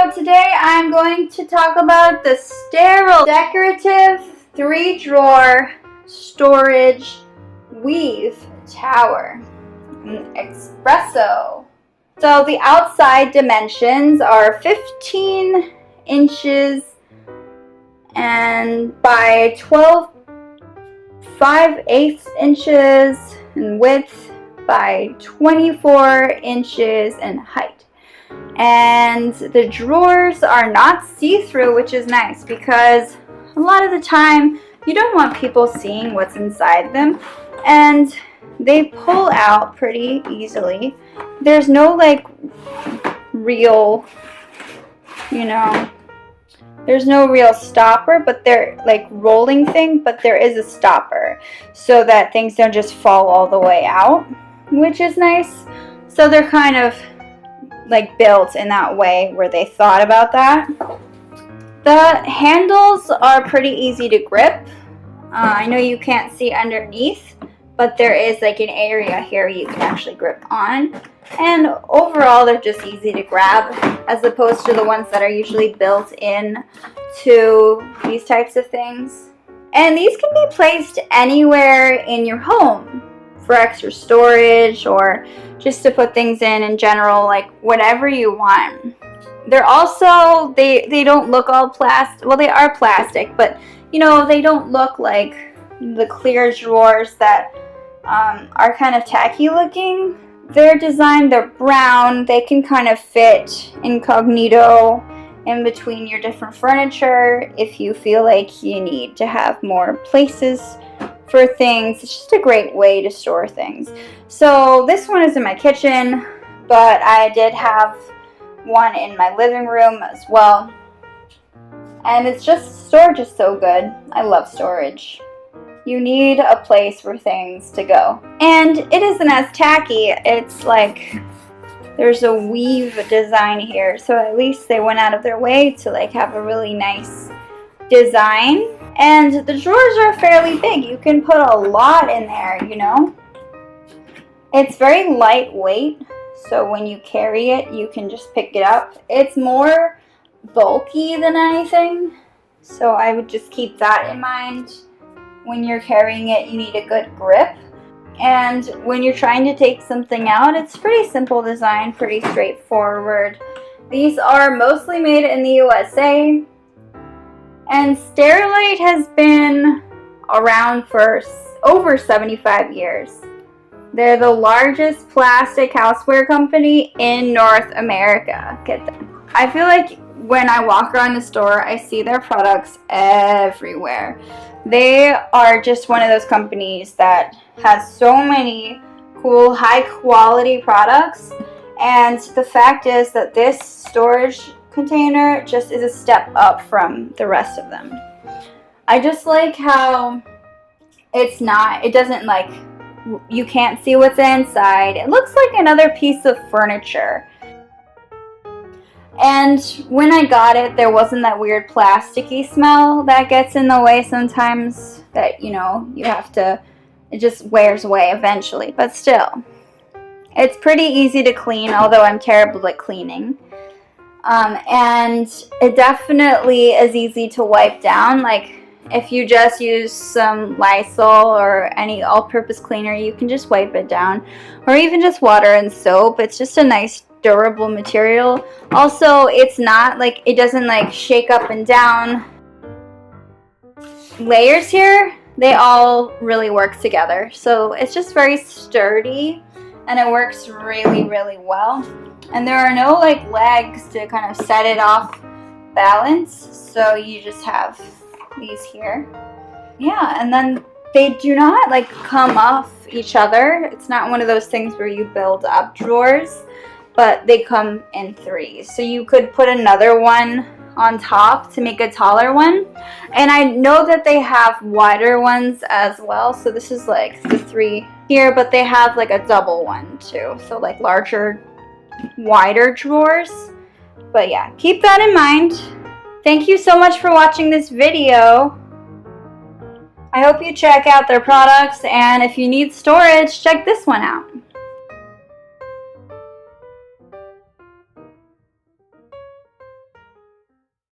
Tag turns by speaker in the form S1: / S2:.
S1: So today I'm going to talk about the Sterilite Decorative 3-drawer storage weave tower, an Espresso. So the outside dimensions are 15 inches and by 12.5 inches in width by 24 inches in height. And the drawers are not see-through, which is nice because a lot of the time you don't want people seeing what's inside them, and they pull out pretty easily. There's no like real, there's no real stopper, but they're like rolling thing, but there is a stopper so that things don't just fall all the way out, which is nice. So they're kind of like built in that way where they thought about that. The handles are pretty easy to grip. I know you can't see underneath, but there is like an area here you can actually grip on. And overall, they're just easy to grab as opposed to the ones that are usually built in to these types of things. And these can be placed anywhere in your home for extra storage or just to put things in general, like whatever you want. They're also, they don't look all plastic. Well, they are plastic, but they don't look like the clear drawers that are kind of tacky looking. They're designed, they're brown, they can kind of fit incognito in between your different furniture if you feel like you need to have more places for things. It's just a great way to store things. So this one is in my kitchen, but I did have one in my living room as well. And it's just, storage is so good. I love storage. You need a place for things to go. And it isn't as tacky. It's like there's a weave design here. So at least they went out of their way to like have a really nice design. And the drawers are fairly big. You can put a lot in there, It's very lightweight, so when you carry it, you can just pick it up. It's more bulky than anything, so I would just keep that in mind. When you're carrying it, you need a good grip. And when you're trying to take something out, it's pretty simple design, pretty straightforward. These are mostly made in the USA. And Sterilite has been around for over 75 years. They're the largest plastic houseware company in North America. Get that? I feel like when I walk around the store, I see their products everywhere. They are just one of those companies that has so many cool, high quality products. And the fact is that this storage container just is a step up from the rest of them. I just like how it doesn't like, you can't see what's inside. It looks like another piece of furniture. And when I got it, there wasn't that weird plasticky smell that gets in the way sometimes that, you have to, it just wears away eventually. But still, it's pretty easy to clean, although I'm terrible at cleaning. And it definitely is easy to wipe down. Like if you just use some Lysol or any all-purpose cleaner, you can just wipe it down, or even just water and soap. It's just a nice durable material. Also, it's not like, it doesn't like shake up and down. Layers here, they all really work together. So it's just very sturdy and it works really, really well. And there are no like legs to kind of set it off balance, so you just have these here. Yeah, and then they do not like come off each other. It's not one of those things where you build up drawers, but they come in threes. So you could put another one on top to make a taller one. And I know that they have wider ones as well. So this is like the 3 here, but they have like a double one too. So like larger, wider drawers. But yeah, keep that in mind. Thank you so much for watching this video. I hope you check out their products, and if you need storage, check this one out.